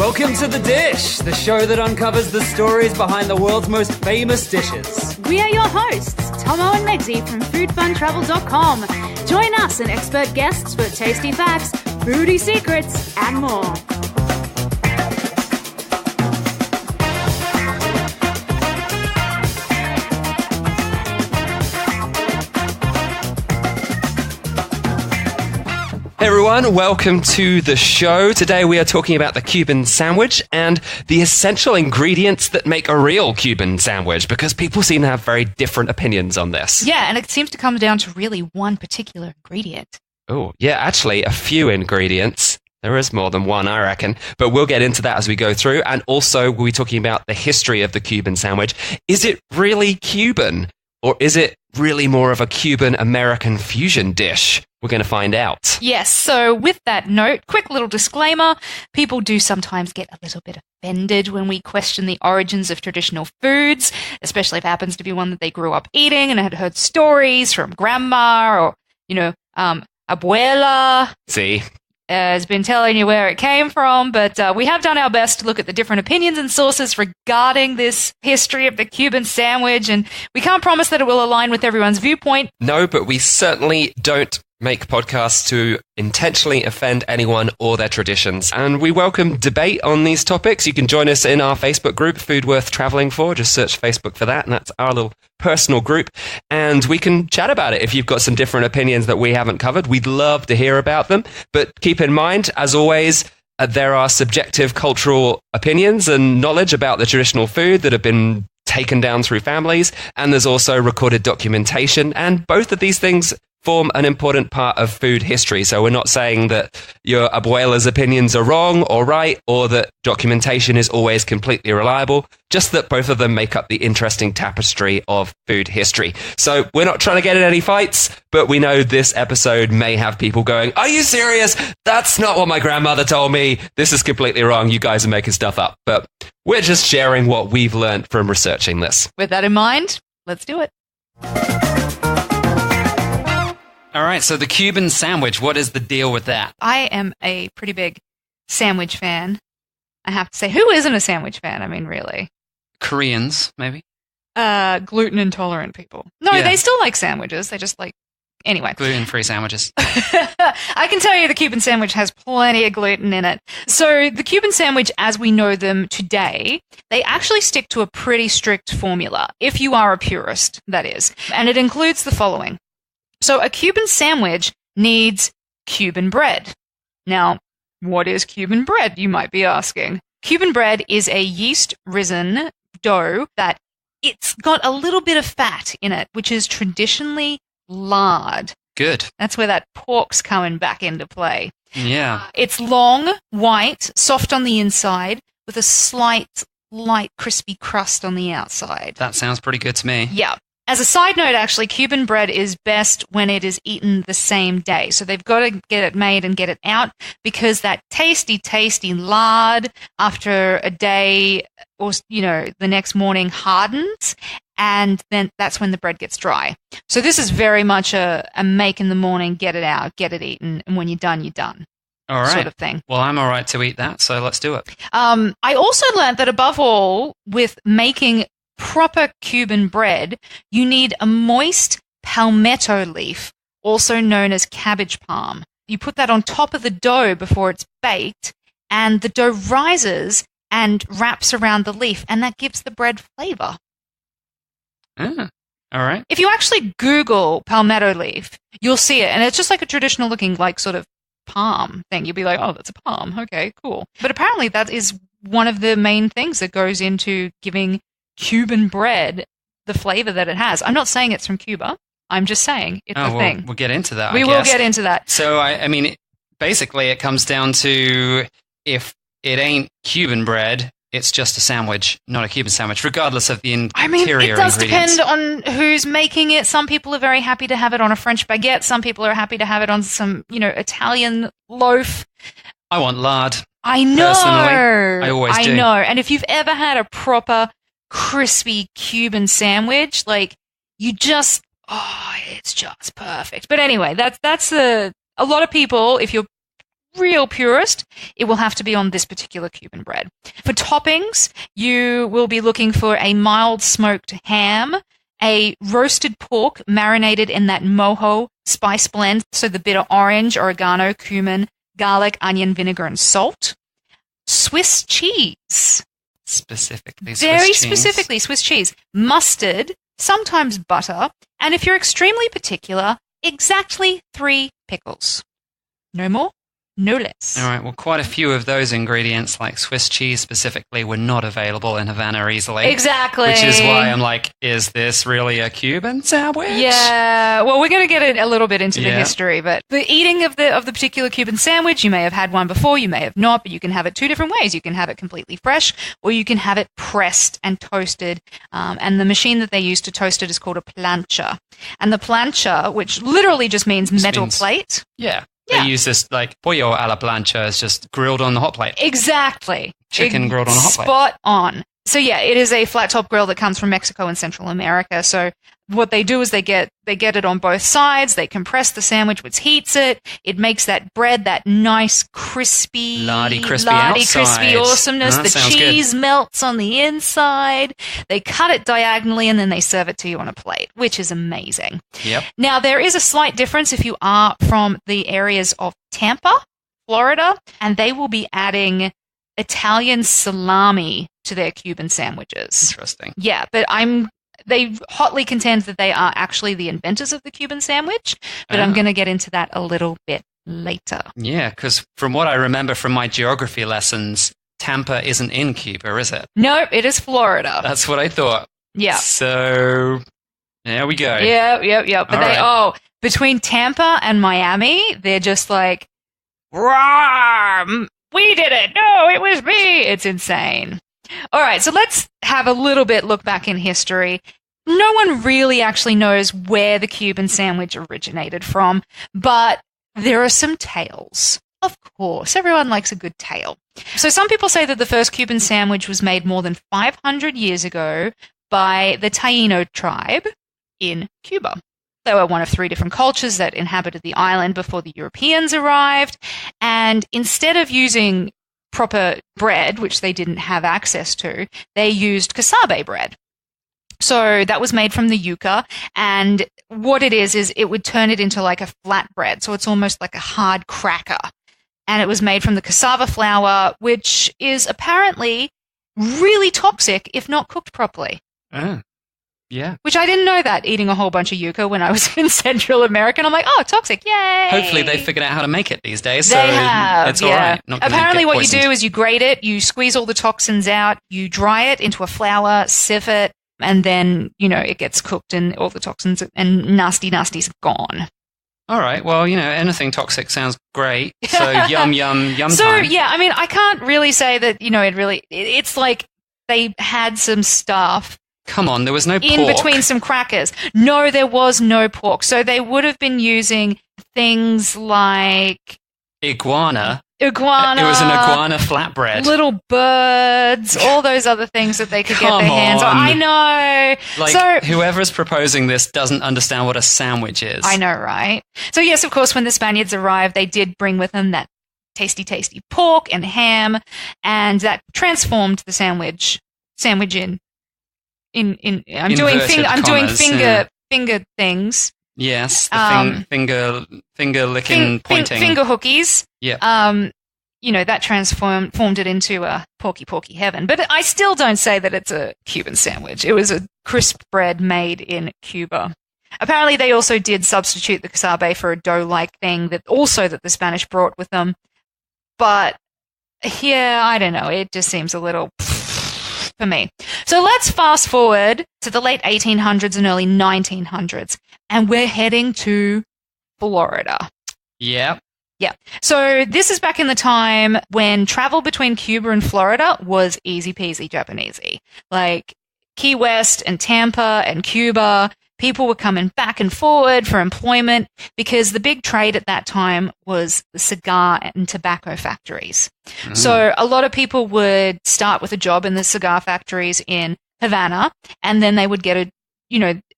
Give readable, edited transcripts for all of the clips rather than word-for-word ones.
Welcome to The Dish, the show that uncovers the stories behind the world's most famous dishes. We are your hosts, Tomo and Megsy from foodfuntravel.com. Join us and expert guests for tasty facts, foodie secrets, and more. Hey everyone, welcome to the show. Today we are talking about the Cuban sandwich and the essential ingredients that make a real Cuban sandwich, because people seem to have very different opinions on this. Yeah, and it seems to come down to really one particular ingredient. Oh, yeah, actually a few ingredients. There is more than one, I reckon, but we'll get into that as we go through. And also we'll be talking about the history of the Cuban sandwich. Is it really Cuban, or is it really more of a Cuban-American fusion dish? We're going to find out. Yes, so with that note, quick little disclaimer, people do sometimes get a little bit offended when we question the origins of traditional foods, especially if it happens to be one that they grew up eating and had heard stories from grandma or, abuela. See? Has been telling you where it came from, but we have done our best to look at the different opinions and sources regarding this history of the Cuban sandwich, and we can't promise that it will align with everyone's viewpoint. No, but we certainly don't make podcasts to intentionally offend anyone or their traditions. And we welcome debate on these topics. You can join us in our Facebook group, Food Worth Traveling For. Just search Facebook for that, and that's our little personal group. And we can chat about it if you've got some different opinions that we haven't covered. We'd love to hear about them. But keep in mind, as always, there are subjective cultural opinions and knowledge about the traditional food that have been taken down through families. And there's also recorded documentation. And both of these things form an important part of food history. So we're not saying that your abuela's opinions are wrong or right, or that documentation is always completely reliable, just that both of them make up the interesting tapestry of food history. So we're not trying to get in any fights, but we know this episode may have people going, "Are you serious? That's not what my grandmother told me. This is completely wrong. You guys are making stuff up." But we're just sharing what we've learned from researching this. With that in mind, let's do it. All right, so the Cuban sandwich, what is the deal with that? I am a pretty big sandwich fan. I have to say, who isn't a sandwich fan? I mean, really. Koreans, maybe? Gluten intolerant people. No, Yeah. They still like sandwiches. They just like, anyway. Gluten-free sandwiches. I can tell you the Cuban sandwich has plenty of gluten in it. So the Cuban sandwich, as we know them today, they actually stick to a pretty strict formula, if you are a purist, that is. And it includes the following. So a Cuban sandwich needs Cuban bread. Now, what is Cuban bread, you might be asking? Cuban bread is a yeast-risen dough that it's got a little bit of fat in it, which is traditionally lard. Good. That's where that pork's coming back into play. Yeah. It's long, white, soft on the inside, with a slight, light, crispy crust on the outside. That sounds pretty good to me. Yeah. As a side note, actually, Cuban bread is best when it is eaten the same day. So they've got to get it made and get it out, because that tasty, tasty lard after a day or, the next morning hardens, and then that's when the bread gets dry. So this is very much a make in the morning, get it out, get it eaten, and when you're done, you're done. All right. Sort of thing. Well, I'm all right to eat that, so let's do it. I also learned that above all, with making proper Cuban bread, you need a moist palmetto leaf, also known as cabbage palm. You put that on top of the dough before it's baked, and the dough rises and wraps around the leaf, and that gives the bread flavor. Ah, all right. If you actually Google palmetto leaf, you'll see it, and it's just like a traditional looking, like, sort of palm thing. You'll be like, oh, that's a palm. Okay, cool. But apparently that is one of the main things that goes into giving Cuban bread the flavor that it has. I'm not saying it's from Cuba. I'm just saying it's a thing. We'll get into that. We will get into that. So, I mean, basically, it comes down to, if it ain't Cuban bread, it's just a sandwich, not a Cuban sandwich, regardless of the interior it does ingredients. depend on who's making it. Some people are very happy to have it on a French baguette. Some people are happy to have it on some, Italian loaf. I want lard. I know. Personally, I always do. I know. And if you've ever had a proper crispy Cuban sandwich, like, it's just perfect. But anyway, that's a lot of people, if you're real purist, it will have to be on this particular Cuban bread. For toppings, you will be looking for a mild smoked ham, a roasted pork marinated in that mojo spice blend, so the bitter orange, oregano, cumin, garlic, onion, vinegar, and salt. Swiss cheese. Specifically Swiss Very cheese. specifically Swiss cheese. Mustard, sometimes butter, and if you're extremely particular, exactly 3 pickles. No more, no less. All right, well, quite a few of those ingredients, like Swiss cheese specifically, were not available in Havana easily. Exactly. Which is why I'm like, is this really a Cuban sandwich? Yeah, well, we're going to get a little bit into the Yeah. history, but the eating of the particular Cuban sandwich, you may have had one before, you may have not, but you can have it 2 different ways. You can have it completely fresh, or you can have it pressed and toasted, and the machine that they use to toast it is called a plancha. And the plancha, which literally just means metal plate. Yeah. Yeah. They use this, like, pollo a la plancha is just grilled on the hot plate. Exactly. Chicken grilled on a hot plate. Spot on. So yeah, it is a flat top grill that comes from Mexico and Central America. So what they do is they get it on both sides. They compress the sandwich, which heats it. It makes that bread that nice crispy, Lardy crispy outside. awesomeness. That The sounds good. cheese melts on the inside. They cut it diagonally and then they serve it to you on a plate, which is amazing. Yep. Now there is a slight difference if you are from the areas of Tampa, Florida, and they will be adding Italian salami to their Cuban sandwiches. Interesting. Yeah, but they hotly contend that they are actually the inventors of the Cuban sandwich, but I'm Ah. going to get into that a little bit later. Yeah, because from what I remember from my geography lessons, Tampa isn't in Cuba, is it? No, it is Florida. That's what I thought. Yeah. So, there we go. Yeah. But All right. between Tampa and Miami, they're just like, "Rawr, we did it. No, it was me." It's insane. All right, so let's have a little bit look back in history. No one really actually knows where the Cuban sandwich originated from, but there are some tales. Of course, everyone likes a good tale. So some people say that the first Cuban sandwich was made more than 500 years ago by the Taino tribe in Cuba. They were one of 3 different cultures that inhabited the island before the Europeans arrived, and instead of using proper bread, which they didn't have access to, they used casabe bread. So that was made from the yuca, and what it is it would turn it into like a flat bread, so it's almost like a hard cracker. And it was made from the cassava flour, which is apparently really toxic if not cooked properly. Oh, yeah. Which I didn't know that, eating a whole bunch of yuca when I was in Central America. And I'm like, oh, toxic, yay! Hopefully they figured out how to make it these days. They so have, it's all yeah. right. Not gonna Apparently get what poisoned. you do is you grate it, you squeeze all the toxins out, you dry it into a flour, sieve it, and then, it gets cooked and all the toxins and nasty's gone. All right. Well, anything toxic sounds great. So yum So, time. yeah, I mean, I can't really say that, it's like they had some stuff Come on, there was no in pork. between some crackers. No, there was no pork. So they would have been using things like Iguana. iguana. It was an iguana flatbread. Little birds, all those other things that they could get Come their hands on. on. I know. Like, so whoever's proposing this doesn't understand what a sandwich is. I know, right? So yes, of course, when the Spaniards arrived, they did bring with them that tasty pork and ham, and that transformed the sandwich in I'm doing Inverted commas, finger things. Yes, the finger licking, pointing. Finger hookies. Yeah. That formed it into a porky heaven. But I still don't say that it's a Cuban sandwich. It was a crisp bread made in Cuba. Apparently, they also did substitute the casabe for a dough-like thing that the Spanish brought with them. But yeah, I don't know. It just seems a little for me. So let's fast forward to the late 1800s and early 1900s, and we're heading to Florida. Yeah. Yeah. So this is back in the time when travel between Cuba and Florida was easy peasy Japanesey. Like Key West and Tampa and Cuba, people were coming back and forward for employment because the big trade at that time was the cigar and tobacco factories. Mm-hmm. So a lot of people would start with a job in the cigar factories in Havana, and then they would get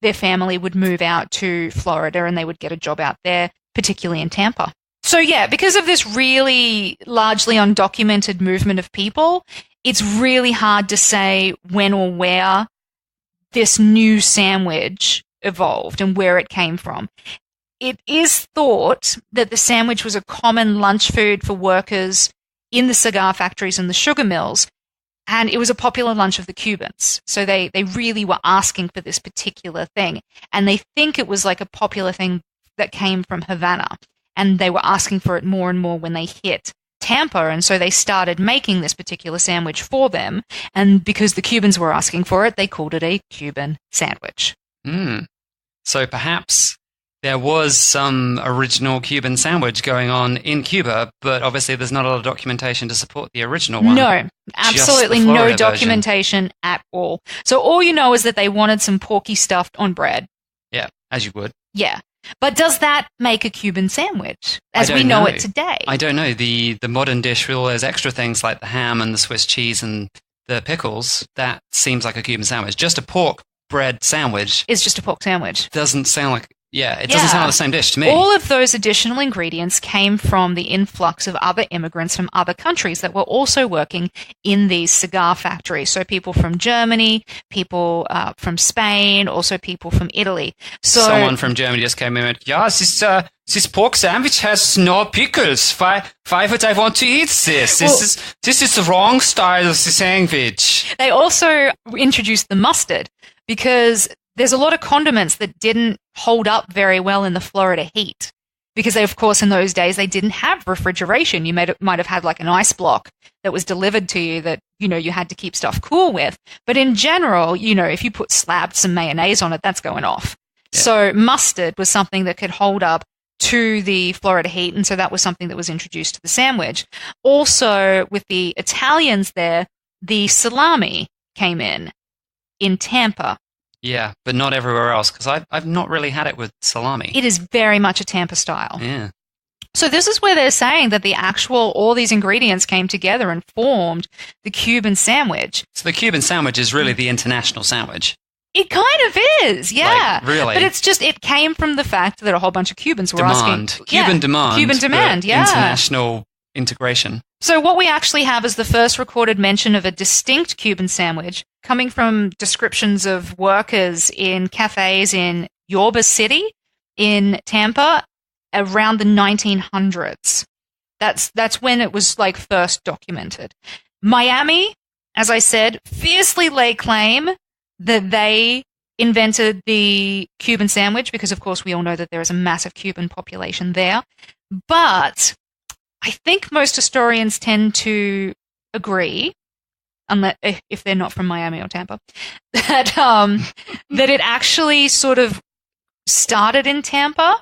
their family would move out to Florida and they would get a job out there, particularly in Tampa. So yeah, because of this really largely undocumented movement of people, it's really hard to say when or where this new sandwich evolved and where it came from. It is thought that the sandwich was a common lunch food for workers in the cigar factories and the sugar mills, and it was a popular lunch of the Cubans. So they really were asking for this particular thing, and they think it was like a popular thing that came from Havana, and they were asking for it more and more when they hit Tampa, and so they started making this particular sandwich for them, and because the Cubans were asking for it, they called it a Cuban sandwich. So perhaps there was some original Cuban sandwich going on in Cuba, but obviously there's not a lot of documentation to support the original one. No, absolutely no documentation at all. So all you know is that they wanted some porky stuffed on bread. Yeah, as you would. Yeah. But does that make a Cuban sandwich as we know it today? I don't know. The modern dish with all those extra things like the ham and the Swiss cheese and the pickles, that seems like a Cuban sandwich. Just a pork bread sandwich. It's just a pork sandwich. Doesn't sound like... Yeah, it doesn't sound like the same dish to me. All of those additional ingredients came from the influx of other immigrants from other countries that were also working in these cigar factories. So people from Germany, people from Spain, also people from Italy. So someone from Germany just came in and went, yeah, this pork sandwich has no pickles. Why would I want to eat this? This is the wrong style of the sandwich. They also introduced the mustard because there's a lot of condiments that didn't hold up very well in the Florida heat because they, of course, in those days, they didn't have refrigeration. You might have had like an ice block that was delivered to you that, you had to keep stuff cool with. But in general, if you slapped some mayonnaise on it, that's going off. Yeah. So mustard was something that could hold up to the Florida heat, and so that was something that was introduced to the sandwich. Also, with the Italians there, the salami came in Tampa. Yeah, but not everywhere else, because I've not really had it with salami. It is very much a Tampa style. Yeah. So this is where they're saying that all these ingredients came together and formed the Cuban sandwich. So the Cuban sandwich is really the international sandwich. It kind of is, yeah. Like, really? But it came from the fact that a whole bunch of Cubans were asking. Cuban demand, yeah. International integration. So what we actually have is the first recorded mention of a distinct Cuban sandwich coming from descriptions of workers in cafes in Yorba City in Tampa around the 1900s. That's when it was first documented. Miami, as I said, fiercely lay claim that they invented the Cuban sandwich because, of course, we all know that there is a massive Cuban population there. But I think most historians tend to agree, unless if they're not from Miami or Tampa, that it actually sort of started in Tampa,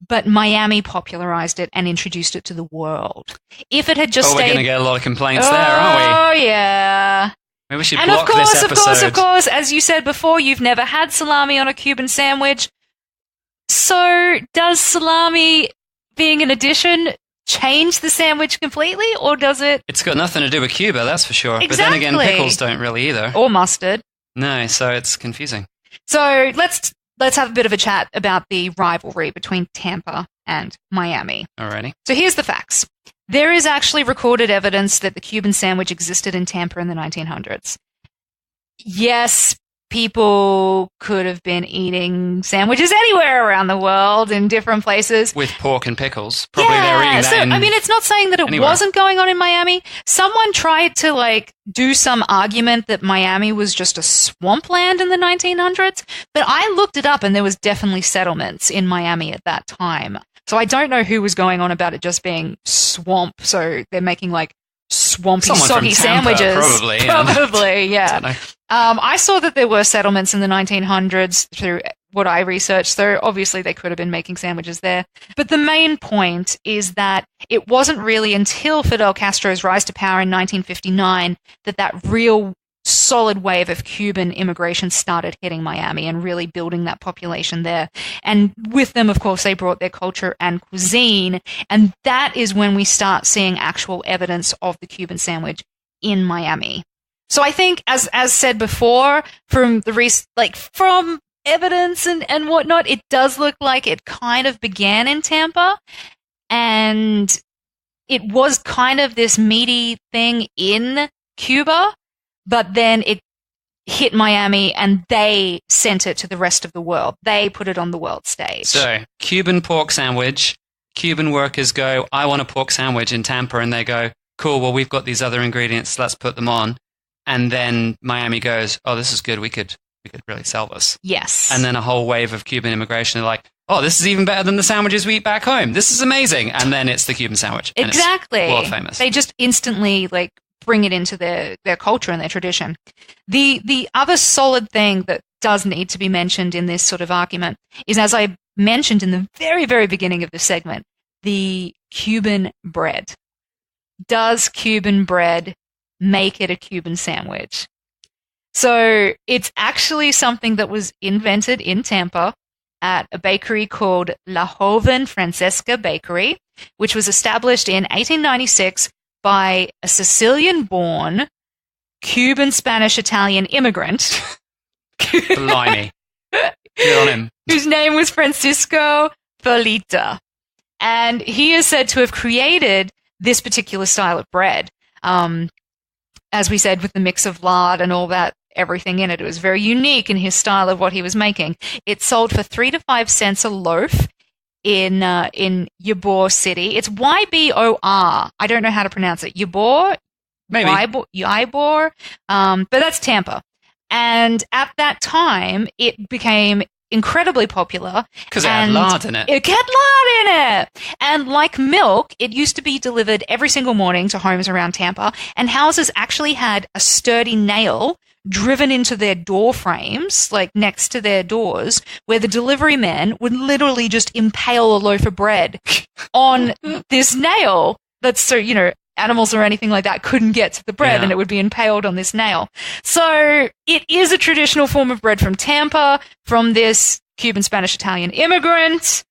but Miami popularized it and introduced it to the world. If it had just we're going to get a lot of complaints there, Oh, aren't we? yeah. Maybe we should block this episode. Of course, as you said before, you've never had salami on a Cuban sandwich. So does salami being an addition change the sandwich completely, or does it? It's got nothing to do with Cuba, that's for sure. Exactly. But then again, pickles don't really either. Or mustard. No, so it's confusing. So let's have a bit of a chat about the rivalry between Tampa and Miami. Alrighty. So here's the facts. There is actually recorded evidence that the Cuban sandwich existed in Tampa in the 1900s. Yes, people could have been eating sandwiches anywhere around the world in different places. With pork and pickles. Probably they were eating that it's not saying that it wasn't going on in Miami. Someone tried to do some argument that Miami was just a swampland in the 1900s, but I looked it up and there was definitely settlements in Miami at that time. So I don't know who was going on about it just being swamp, so they're making swampy, soggy sandwiches. Probably, yeah. I saw that there were settlements in the 1900s through what I researched, so obviously they could have been making sandwiches there. But the main point is that it wasn't really until Fidel Castro's rise to power in 1959 that real solid wave of Cuban immigration started hitting Miami and really building that population there. And with them, of course, they brought their culture and cuisine. And that is when we start seeing actual evidence of the Cuban sandwich in Miami. So I think, as said before, from from evidence and whatnot, it does look like it kind of began in Tampa. And it was kind of this meaty thing in Cuba, but then it hit Miami and they sent it to the rest of the world. They put it on the world stage. So, Cuban pork sandwich. Cuban workers go, I want a pork sandwich in Tampa, and they go, cool, well, we've got these other ingredients, let's put them on. And then Miami goes, oh, this is good, we could really sell this. Yes. And then a whole wave of Cuban immigration are like, oh, this is even better than the sandwiches we eat back home. This is amazing. And then it's the Cuban sandwich. And exactly. it's world famous. They just instantly bring it into their culture and their tradition. The other solid thing that does need to be mentioned in this sort of argument is, as I mentioned in the very, very beginning of the segment, the Cuban bread. Does Cuban bread make it a Cuban sandwich? So it's actually something that was invented in Tampa at a bakery called La Joven Francesca Bakery, which was established in 1896 by a Sicilian-born Cuban, Spanish, Italian immigrant. Blimey. Good on him. Whose name was Francisco Felita. And he is said to have created this particular style of bread. As we said, with the mix of lard and all that, everything in it. It was very unique in his style of what he was making. It sold for 3 to 5 cents a loaf in Ybor City. It's Ybor. I don't know how to pronounce it. Ybor? Maybe. Ybor. But that's Tampa. And at that time, it became incredibly popular. Because it had lard in it. It had lard in it. And like milk, it used to be delivered every single morning to homes around Tampa. And houses actually had a sturdy nail driven into their door frames, like next to their doors, where the delivery man would literally just impale a loaf of bread on this nail that's so, animals or anything like that couldn't get to the bread, and it would be impaled on this nail. So it is a traditional form of bread from Tampa, from this Cuban, Spanish, Italian immigrant.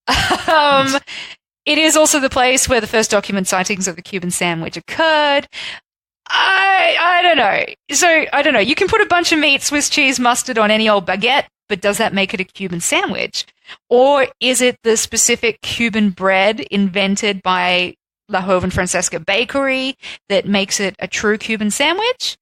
It is also the place where the first document sightings of the Cuban sandwich occurred. I don't know. So, I don't know. You can put a bunch of meat, Swiss cheese, mustard on any old baguette, but does that make it a Cuban sandwich? Or is it the specific Cuban bread invented by La Joven Francesca Bakery that makes it a true Cuban sandwich?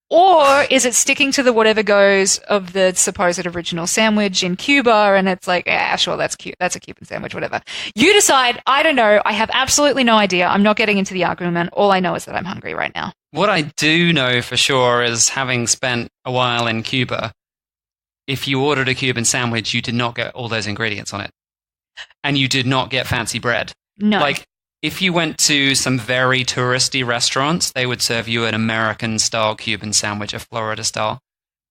Or is it sticking to the whatever goes of the supposed original sandwich in Cuba, and it's like, yeah, sure, that's cute. That's a Cuban sandwich, whatever. You decide. I don't know. I have absolutely no idea. I'm not getting into the argument. All I know is that I'm hungry right now. What I do know for sure is, having spent a while in Cuba, if you ordered a Cuban sandwich, you did not get all those ingredients on it. And you did not get fancy bread. No. Like, if you went to some very touristy restaurants, they would serve you an American-style Cuban sandwich, a Florida-style.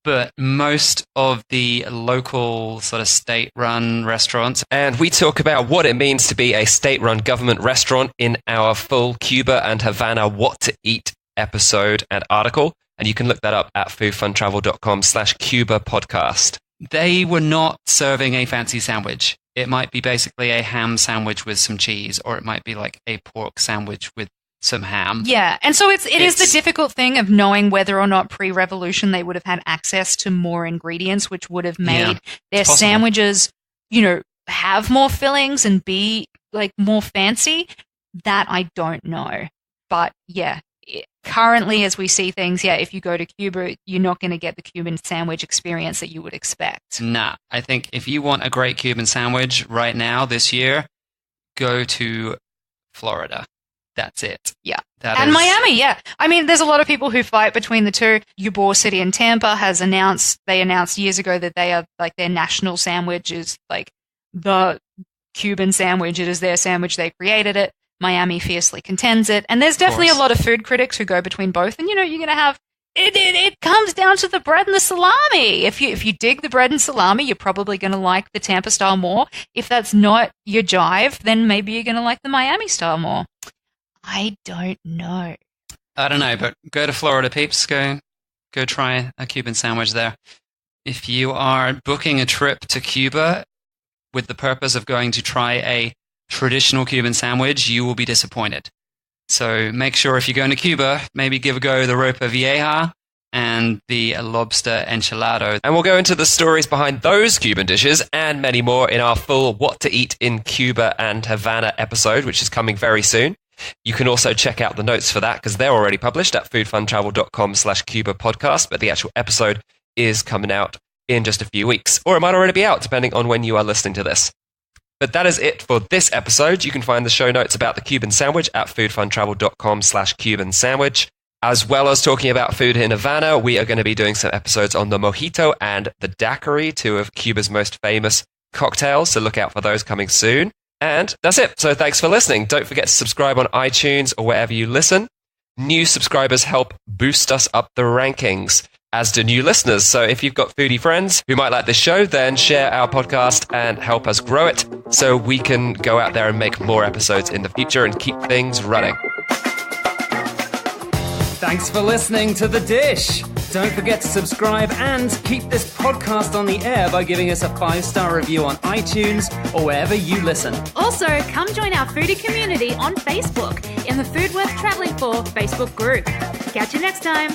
But most of the local sort of state-run restaurants... And we talk about what it means to be a state-run government restaurant in our full Cuba and Havana What to Eat episode and article. And you can look that up at foodfuntravel.com/Cuba podcast. They were not serving a fancy sandwich. It might be basically a ham sandwich with some cheese, or it might be like a pork sandwich with some ham. Yeah, and so it is the difficult thing of knowing whether or not pre-revolution they would have had access to more ingredients, which would have made their sandwiches, have more fillings and be like more fancy. That I don't know. But yeah, currently as we see things, if you go to Cuba, you're not going to get the Cuban sandwich experience that you would expect. Nah, I think if you want a great Cuban sandwich right now, this year, go to Florida. That's it. Yeah. Miami, yeah. I mean, there's a lot of people who fight between the two. Ybor City and Tampa they announced years ago that they are like their national sandwich is like the Cuban sandwich. It is their sandwich. They created it. Miami fiercely contends it. And there's definitely a lot of food critics who go between both. And, you're going to have, it comes down to the bread and the salami. If you dig the bread and salami, you're probably going to like the Tampa style more. If that's not your jive, then maybe you're going to like the Miami style more. I don't know. I don't know, but go to Florida, peeps. Go try a Cuban sandwich there. If you are booking a trip to Cuba with the purpose of going to try a traditional Cuban sandwich, you will be disappointed. So make sure if you're going to Cuba, maybe give a go the ropa vieja, and the lobster enchilado. And we'll go into the stories behind those Cuban dishes and many more in our full What to Eat in Cuba and Havana episode, which is coming very soon. You can also check out the notes for that because they're already published at foodfuntravel.com/Cuba podcast, but the actual episode is coming out in just a few weeks, or it might already be out depending on when you are listening to this. But that is it for this episode. You can find the show notes about the Cuban sandwich at foodfuntravel.com/Cuban sandwich. As well as talking about food in Havana, we are going to be doing some episodes on the mojito and the daiquiri, two of Cuba's most famous cocktails, so look out for those coming soon. And that's it. So thanks for listening. Don't forget to subscribe on iTunes or wherever you listen. New subscribers help boost us up the rankings, as do new listeners. So if you've got foodie friends who might like this show, then share our podcast and help us grow it so we can go out there and make more episodes in the future and keep things running. Thanks for listening to The Dish. Don't forget to subscribe and keep this podcast on the air by giving us a 5-star review on iTunes or wherever you listen. Also, come join our foodie community on Facebook in the Food Worth Traveling For Facebook group. Catch you next time.